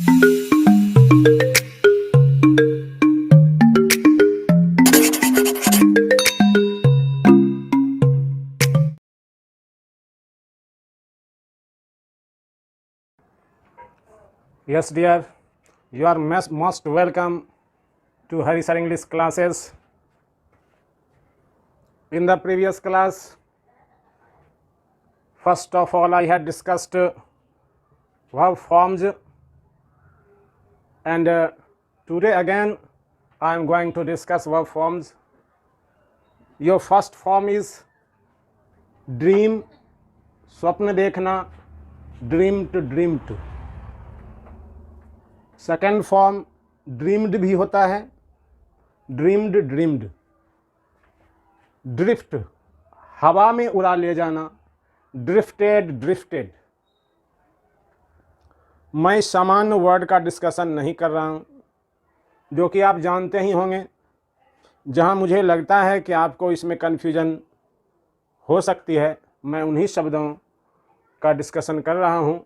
Yes, dear, you are most welcome to Hari Sir English classes. In the previous class, first of all, I had discussed verb forms, and today again I am going to discuss verb forms. Your first form is dream, स्वप्न देखना, dream to. Second form dreamed भी होता है, dreamed, drift हवा में उड़ा ले जाना, ड्रिफ्टेड। मैं सामान्य वर्ड का डिस्कशन नहीं कर रहा हूँ, जो कि आप जानते ही होंगे। जहाँ मुझे लगता है कि आपको इसमें कन्फ्यूजन हो सकती है, मैं उन्हीं शब्दों का डिस्कशन कर रहा हूँ।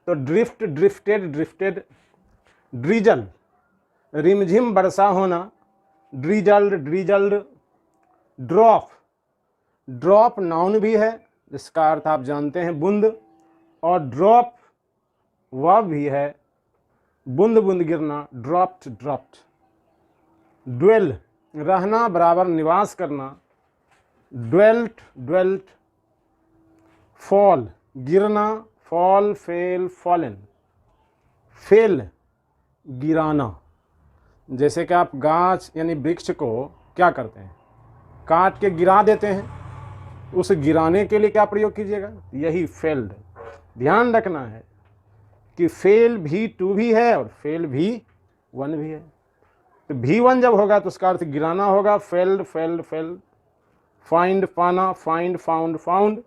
तो ड्रिफ्टेड, ड्रीजल रिमझिम वर्षा होना, ड्रीजल्ड, ड्रॉप नाउन भी है, जिसका अर्थ आप जानते हैं बूंद, और ड्रॉप वर्ब भी है, बूंद गिरना, ड्रॉप्ड। ड्वेल रहना बराबर निवास करना, ड्वेल्ट। फॉल गिरना, फॉल, फेल, फॉलन। फेल गिराना, जैसे कि आप गाछ यानी वृक्ष को क्या करते हैं, काट के गिरा देते हैं। उस गिराने के लिए क्या प्रयोग कीजिएगा, यही फेल्ड। ध्यान रखना है कि फेल भी टू भी है और फेल भी वन भी है। तो भी वन जब होगा तो उसका अर्थ गिराना होगा, फेल्ड, फाइंड पाना, फाइंड, फाउंड।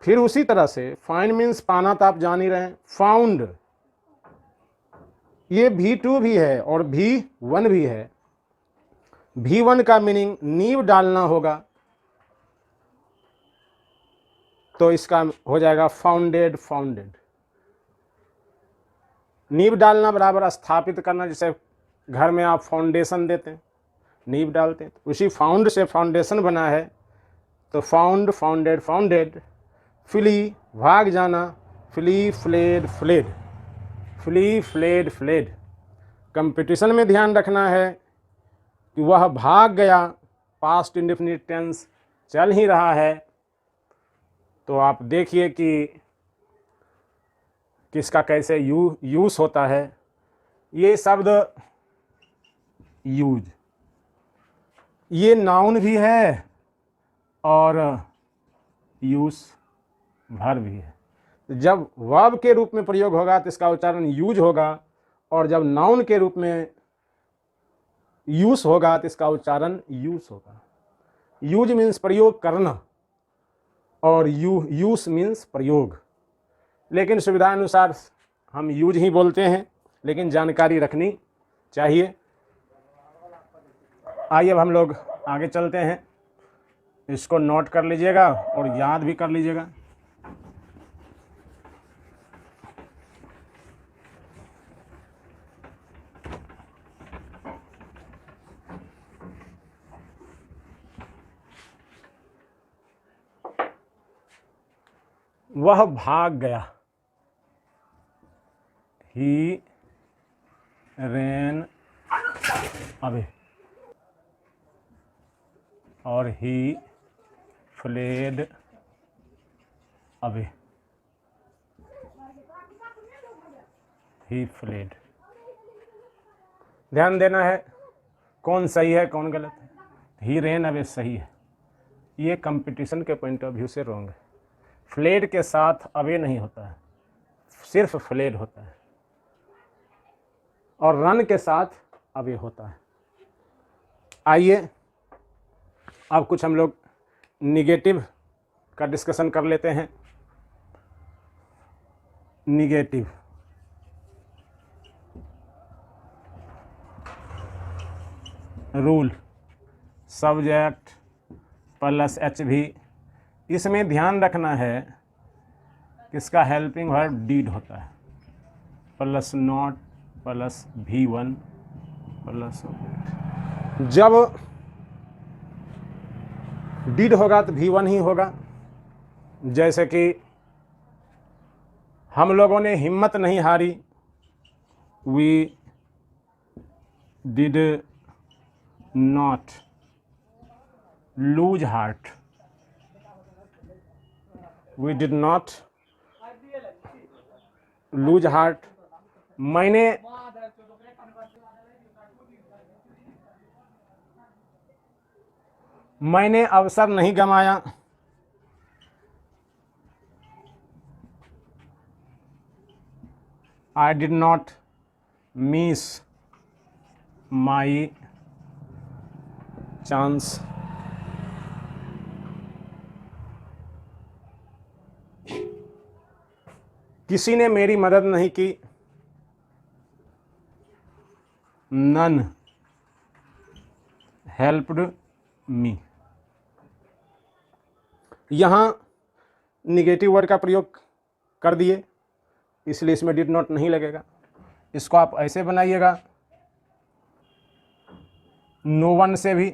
फिर उसी तरह से फाइंड मीन्स पाना, तो आप जान ही रहे हैं। फाउंड ये भी टू भी है और भी वन भी है। भी वन का मीनिंग नींव डालना होगा, तो इसका हो जाएगा फाउंडेड। नींव डालना बराबर स्थापित करना, जैसे घर में आप फाउंडेशन देते हैं, नींव डालते हैं, उसी फाउंड से फाउंडेशन बना है, तो फाउंडेड। फ्ली भाग जाना, फ्ली, फ्लेड। कंपटीशन में ध्यान रखना है कि वह भाग गया, पास्ट इंडेफिनिट टेंस चल ही रहा है। तो आप देखिए कि किसका कैसे यूज होता है। ये शब्द यूज, ये नाउन भी है और यूज वर्ब भी है। जब वर्ब के रूप में प्रयोग होगा तो इसका उच्चारण यूज होगा, और जब नाउन के रूप में यूज होगा तो इसका उच्चारण यूज होगा। यूज मीन्स प्रयोग करना और यूज मीन्स प्रयोग, लेकिन सुविधानुसार हम यूज ही बोलते हैं, लेकिन जानकारी रखनी चाहिए। आइए अब हम लोग आगे चलते हैं। इसको नोट कर लीजिएगा और याद भी कर लीजिएगा। वह भाग गया, ही रैन अवे, और ही फ्लेड अवे, ही फ्लेड। ध्यान देना है कौन सही है कौन गलत है। ही रैन अवे सही है, ये कंपटीशन के पॉइंट ऑफ व्यू से रॉन्ग है। फ्लेड के साथ अवे नहीं होता है, सिर्फ फ्लेड होता है, और रन के साथ अवे होता है। आइए अब कुछ हम लोग निगेटिव का डिस्कशन कर लेते हैं। Negative, rule, subject plus H भी। इसमें ध्यान रखना है किसका हेल्पिंग वर्ब डीड होता है। Plus not plus V1 plus जब डिड होगा तो V1 ही होगा। जैसे कि हम लोगों ने हिम्मत नहीं हारी, we did not lose heart, we did not lose heart. मैंने अवसर नहीं गंवाया, I did not miss my chance। किसी ने मेरी मदद नहीं की, none helped me। यहाँ निगेटिव वर्ड का प्रयोग कर दिए, इसलिए इसमें डिड नॉट नहीं लगेगा। इसको आप ऐसे बनाइएगा, नो वन से भी,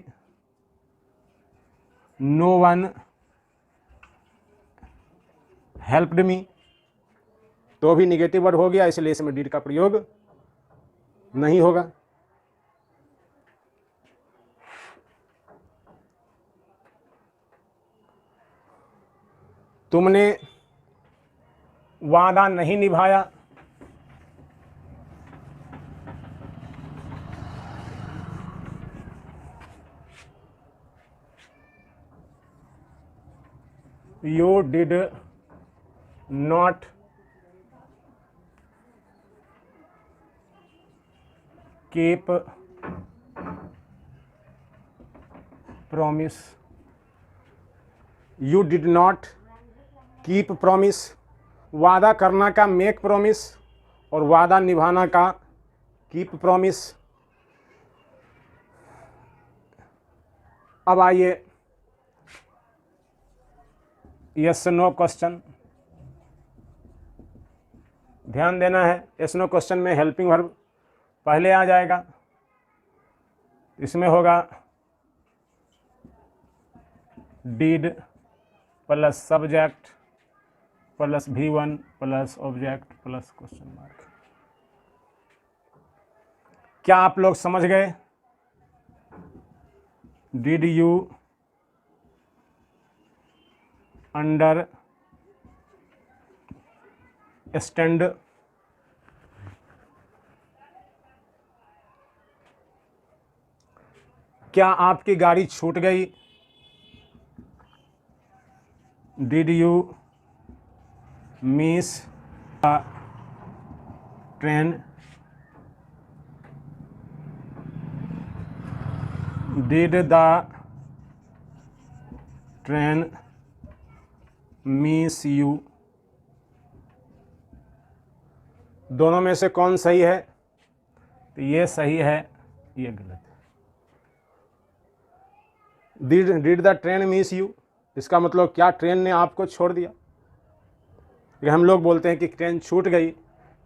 नो वन हेल्प्ड मी, तो भी निगेटिव वर्ड हो गया, इसलिए इसमें डिड का प्रयोग नहीं होगा। तुमने वादा नहीं निभाया, you did not keep promise, you did not keep promise. वादा करना का मेक प्रॉमिस और वादा निभाना का कीप प्रॉमिस। अब आइए यस नो क्वेश्चन, ध्यान देना है। यस नो क्वेश्चन में हेल्पिंग वर्ब पहले आ जाएगा, इसमें होगा did plus subject plus V1 plus object plus question mark. क्या आप लोग समझ गए? डिड यू अंडर स्टैंड, क्या आपकी गाड़ी छूट गई? Did you miss the train, did the train miss you. दोनों में से कौन सही है? तो ये सही है, ये गलत है। Did the train miss you, इसका मतलब क्या ट्रेन ने आपको छोड़ दिया? कि हम लोग बोलते हैं कि ट्रेन छूट गई,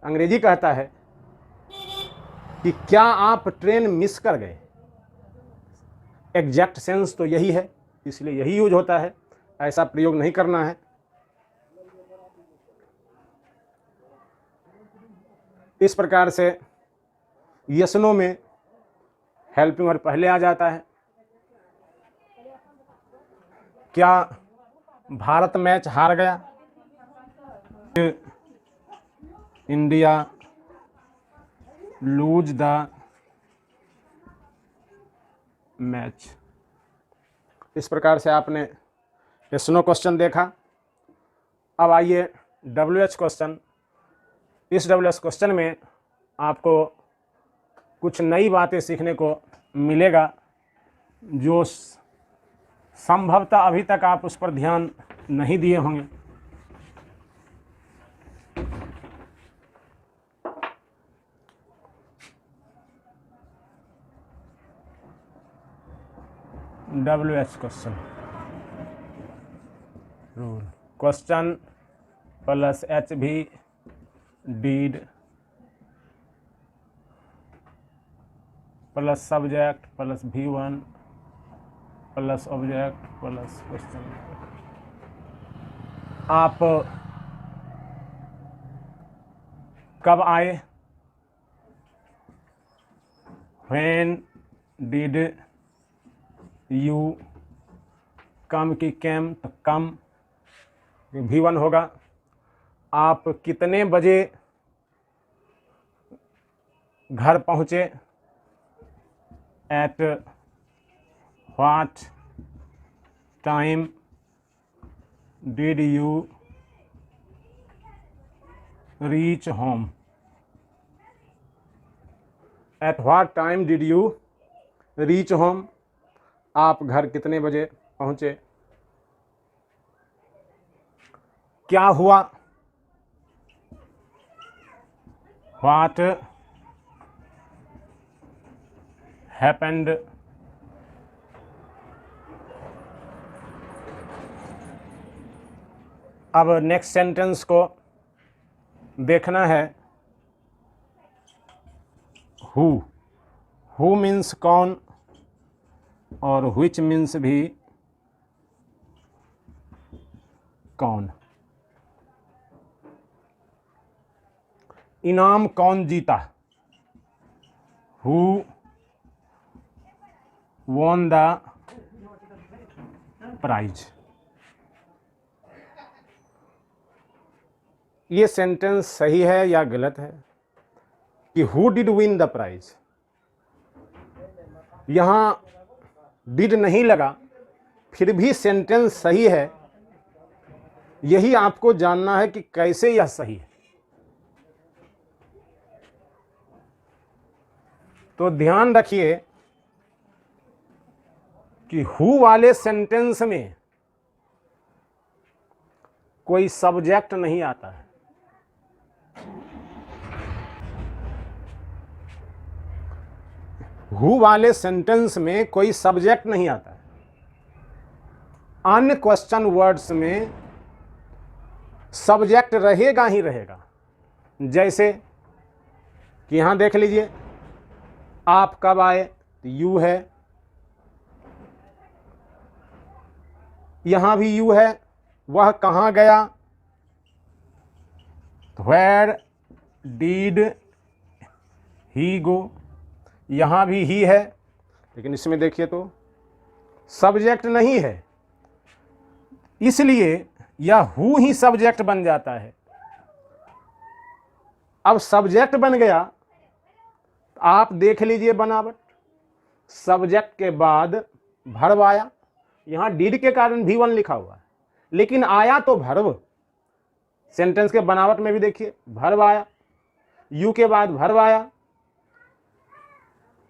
अंग्रेजी कहता है कि क्या आप ट्रेन मिस कर गए। एग्जैक्ट सेंस तो यही है, इसलिए यही यूज होता है, ऐसा प्रयोग नहीं करना है। इस प्रकार से यस नो में हेल्पिंग वर्ब पहले आ जाता है। क्या भारत मैच हार गया? India lose the match. इस प्रकार से आपने यस नो क्वेश्चन देखा। अब आइए WH क्वेश्चन। इस WH क्वेश्चन में आपको कुछ नई बातें सीखने को मिलेगा जो संभवतः अभी तक आप उस पर ध्यान नहीं दिए होंगे। WH question rule, question plus HV did plus subject plus V1 plus object plus question. आप कब आए? When did you come की came तो कम V1 होगा। आप कितने बजे घर पहुँचे? At what time did you reach home? At what time did you reach home? आप घर कितने बजे पहुंचे? क्या हुआ? What happened? अब नेक्स्ट सेंटेंस को देखना है। हु मीन्स कौन और which मीन्स भी कौन। इनाम कौन जीता? Who won the prize? ये सेंटेंस सही है या गलत है कि who did win the prize? यहां डिड नहीं लगा, फिर भी सेंटेंस सही है। यही आपको जानना है कि कैसे यह सही है। तो ध्यान रखिए कि हु वाले सेंटेंस में कोई सब्जेक्ट नहीं आता है। हु वाले सेंटेंस में कोई सब्जेक्ट नहीं आता है। अन्य क्वेश्चन वर्ड्स में सब्जेक्ट रहेगा ही रहेगा। जैसे कि यहां देख लीजिए, आप कब आए तो यू है, यहां भी यू है। वह कहां गया? Where did he go? यहां भी ही है, लेकिन इसमें देखिए तो सब्जेक्ट नहीं है, इसलिए यह हु ही सब्जेक्ट बन जाता है। अब सब्जेक्ट बन गया, आप देख लीजिए बनावट। सब्जेक्ट के बाद वर्ब आया। यहां डिड के कारण V1 लिखा हुआ है, लेकिन आया तो वर्ब। सेंटेंस के बनावट में भी देखिए, वर्ब आया, यू के बाद वर्ब आया।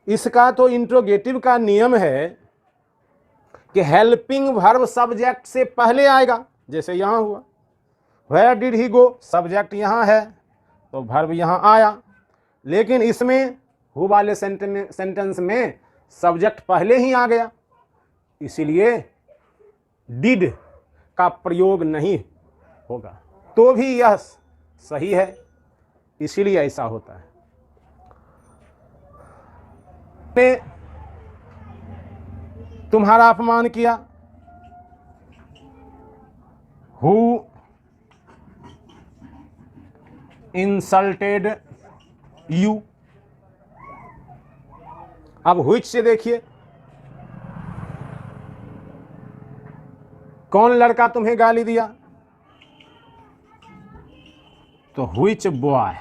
इसका तो इंट्रोगेटिव का नियम है कि हेल्पिंग वर्ब सब्जेक्ट से पहले आएगा, जैसे यहां हुआ। Where did he go, subject यहां है तो वर्ब यहां आया। लेकिन इसमें हु वाले सेंटेंस में सब्जेक्ट पहले ही आ गया, इसीलिए डिड का प्रयोग नहीं होगा। तो भी यह सही है, इसीलिए ऐसा होता है। ने तुम्हारा अपमान किया। Who insulted you. अब व्हिच से देखिए, कौन लड़का तुम्हें गाली दिया? तो व्हिच बॉय,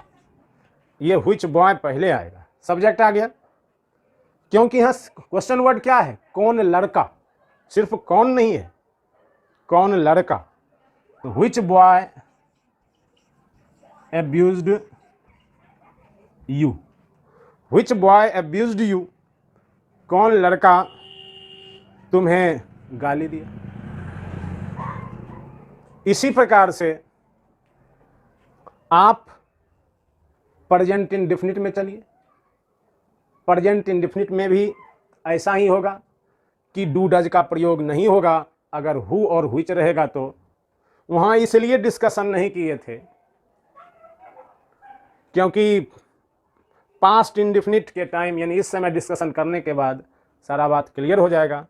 ये व्हिच बॉय पहले आएगा, सब्जेक्ट आ गया। क्योंकि यहां क्वेश्चन वर्ड क्या है? कौन लड़का, सिर्फ कौन नहीं है, कौन लड़का। तो which boy abused you, which boy abused you, कौन लड़का तुम्हें गाली दिया। इसी प्रकार से आप प्रेजेंट इंडेफिनिट में चलिए। प्रेजेंट इंडेफिनिट में भी ऐसा ही होगा कि डू डज का प्रयोग नहीं होगा। अगर हु और व्हिच रहेगा तो वहाँ इसलिए डिस्कशन नहीं किए थे क्योंकि पास्ट इंडिफिनिट के टाइम यानी इस समय डिस्कशन करने के बाद सारा बात क्लियर हो जाएगा,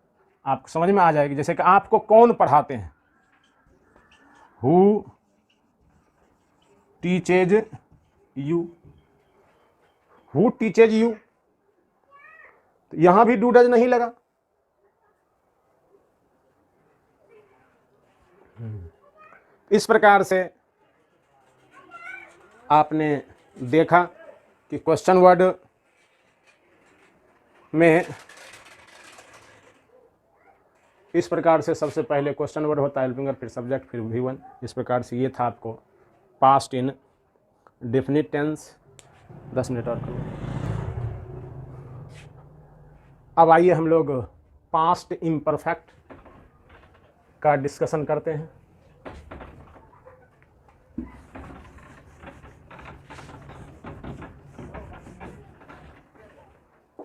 आपको समझ में आ जाएगी। जैसे कि आपको कौन पढ़ाते हैं, who teaches you, who teaches you, तो यहां भी डू डज नहीं लगा। इस प्रकार से आपने देखा कि क्वेश्चन वर्ड में इस प्रकार से सबसे पहले क्वेश्चन वर्ड होता है हेल्पिंग वर्ब, फिर सब्जेक्ट, फिर V1। इस प्रकार से ये था आपको past indefinite tense. 10 minute और कर लो। अब आइए हम लोग पास्ट इम्परफेक्ट का डिस्कशन करते हैं।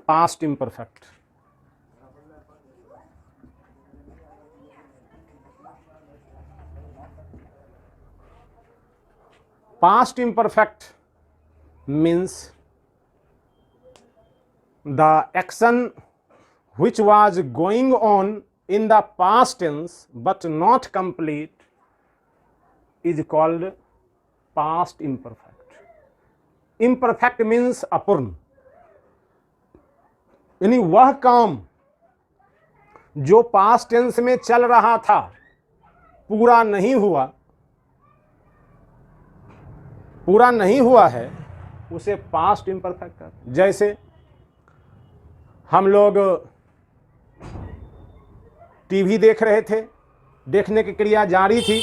Past imperfect, past imperfect means the action which was going on in the past tense but not complete is called past imperfect. Imperfect means अपूर्ण, यानी वह काम जो पास्ट टेंस में चल रहा था, पूरा नहीं हुआ है, उसे पास्ट इम्परफेक्ट कहते हैं। जैसे हम लोग टीवी देख रहे थे, देखने की क्रिया जारी थी,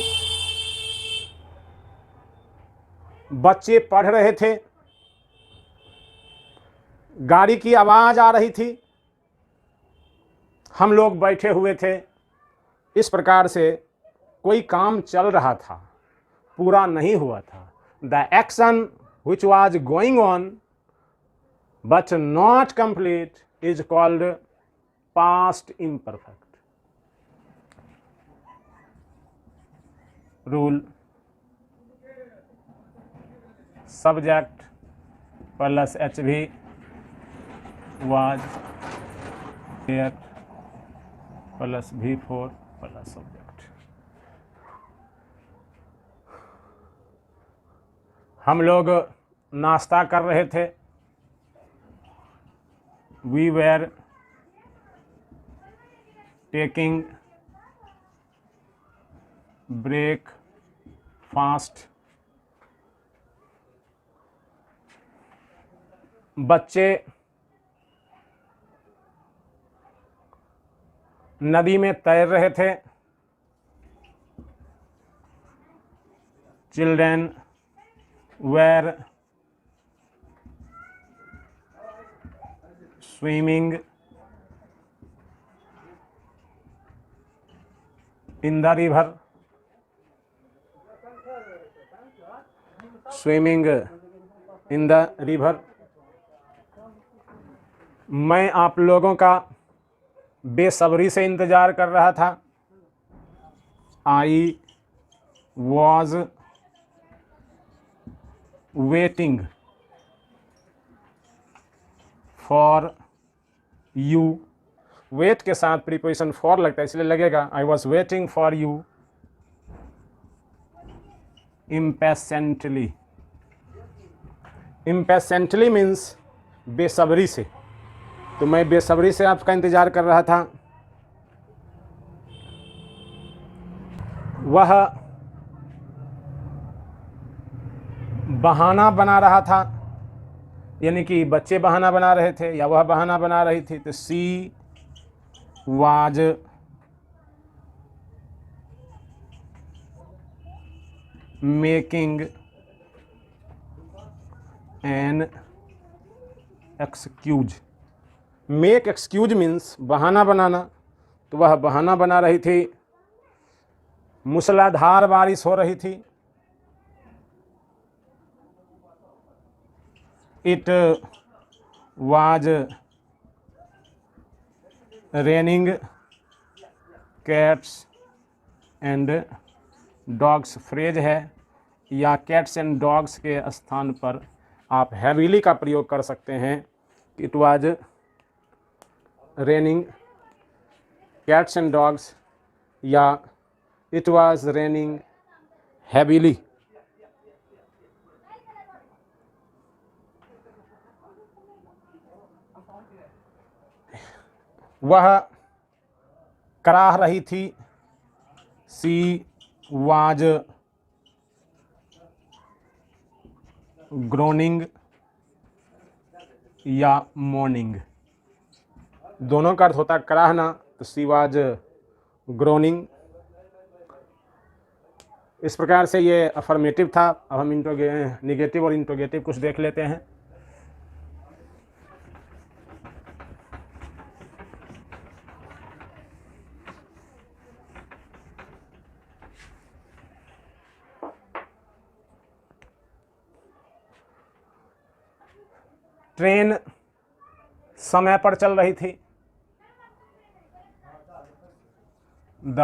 बच्चे पढ़ रहे थे, गाड़ी की आवाज आ रही थी, हम लोग बैठे हुए थे। इस प्रकार से कोई काम चल रहा था, पूरा नहीं हुआ था। The action which was going on but not complete is called past imperfect. Rule: subject plus HV was there plus V4 plus subject. हम लोग नाश्ता कर रहे थे, we were taking breakfast. बच्चे नदी में तैर रहे थे, children were swimming in the river. Swimming in the river. मैं आप लोगों का बेसब्री से इंतजार कर रहा था। I was waiting for you। Wait के साथ प्रीपोजिशन फॉर लगता है, इसलिए लगेगा I was waiting for you impatiently। impatiently means बेसब्री से, तो मैं बेसब्री से आपका इंतजार कर रहा था। वह बहाना बना रहा था, यानी कि बच्चे बहाना बना रहे थे या वह बहाना बना रही थी, तो she was making an excuse. Make excuse means बहाना बनाना, तो वह बहाना बना रही थी। मूसलाधार बारिश हो रही थी। It was raining cats and dogs। Phrase है या cats and dogs के स्थान पर आप हैवीली का प्रयोग कर सकते हैं। It was raining cats and dogs या इट वाज रेनिंग हैवीली। वह कराह रही थी। सी वाज ग्रोनिंग या मॉर्निंग, दोनों का अर्थ होता है कराहना, तो सी वाज ग्रोनिंग। इस प्रकार से ये अफर्मेटिव था। अब हम निगेटिव और इंट्रोगेटिव कुछ देख लेते हैं। ट्रेन समय पर चल रही थी। The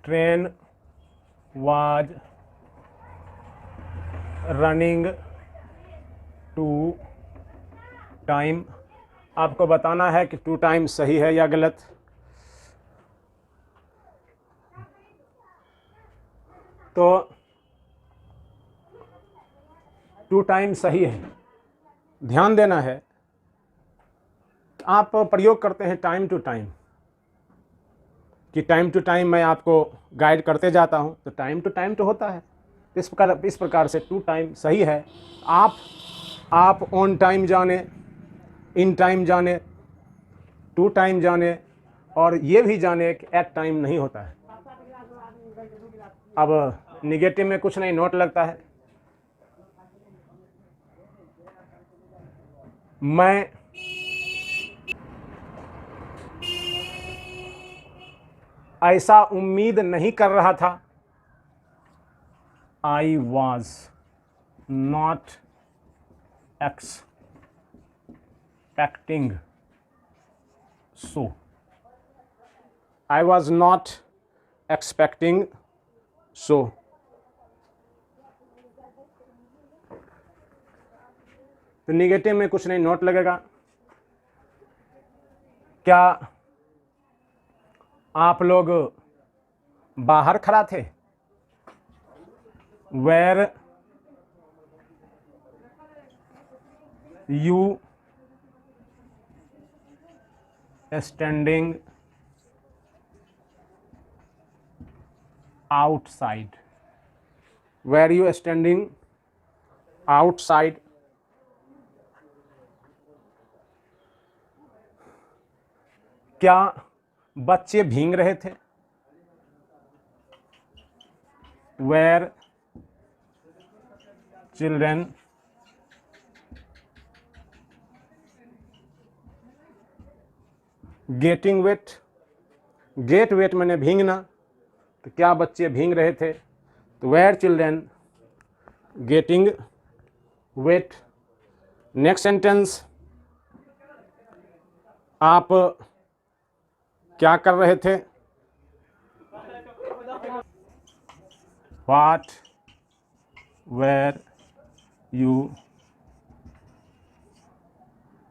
train was running to time. आपको बताना है कि टू टाइम सही है या गलत। तो टू टाइम सही है। ध्यान देना है, आप प्रयोग करते हैं टाइम टू टाइम, कि टाइम टू टाइम मैं आपको गाइड करते जाता हूं, तो टाइम टू टाइम तो होता है। इस प्रकार से टू टाइम सही है। आप ऑन टाइम जाने, इन टाइम जाने, टू टाइम जाने, और ये भी जाने कि एट टाइम नहीं होता है। अब निगेटिव में कुछ नहीं, नोट लगता है। मैं ऐसा उम्मीद नहीं कर रहा था। I was not expecting so. I was not expecting so. तो निगेटिव में कुछ नहीं, नोट लगेगा। क्या आप लोग बाहर खड़ा थे? Were you standing outside? Were you standing outside? क्या बच्चे भीग रहे थे? Were children getting wet? Get wet मैंने भीगना, तो क्या बच्चे भीग रहे थे? तो were children getting wet. Next sentence, आप क्या कर रहे थे? What were you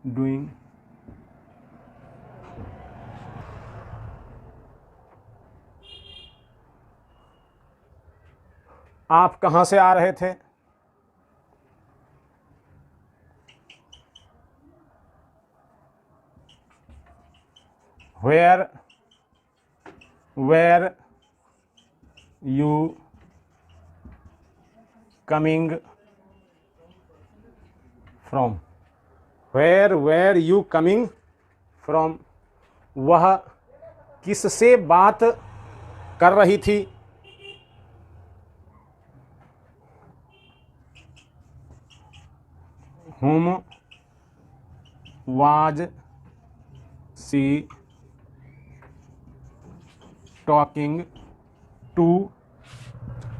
doing? आप कहाँ से आ रहे थे? Were you coming from? Were you coming from? वह किससे बात कर रही थी? whom was she talking to?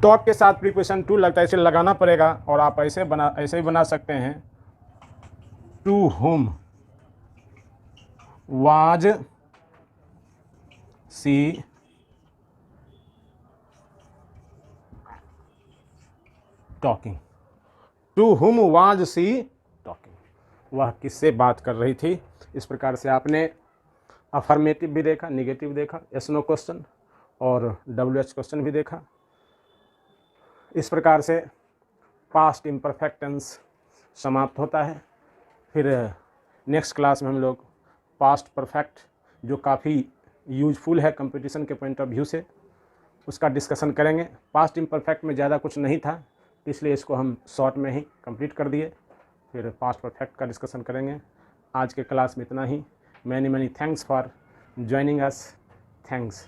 Talk के साथ प्रीपोजिशन टू लगता है, इसे लगाना पड़ेगा, और आप ऐसे ही बना सकते हैं। To whom was she talking. To whom was she talking, वह किससे बात कर रही थी। इस प्रकार से आपने अफर्मेटिव भी देखा, निगेटिव देखा, यस नो क्वेश्चन और WH क्वेश्चन भी देखा। इस प्रकार से पास्ट इम्परफेक्ट टेंस समाप्त होता है। फिर नेक्स्ट क्लास में हम लोग पास्ट परफेक्ट, जो काफ़ी यूजफुल है कंपटीशन के पॉइंट ऑफ व्यू से, उसका डिस्कशन करेंगे। पास्ट इम्परफेक्ट में ज़्यादा कुछ नहीं था, इसलिए इसको हम शॉर्ट में ही कंप्लीट कर दिए। फिर पास्ट परफेक्ट का डिस्कशन करेंगे। आज के क्लास में इतना ही। Many thanks for joining us. Thanks.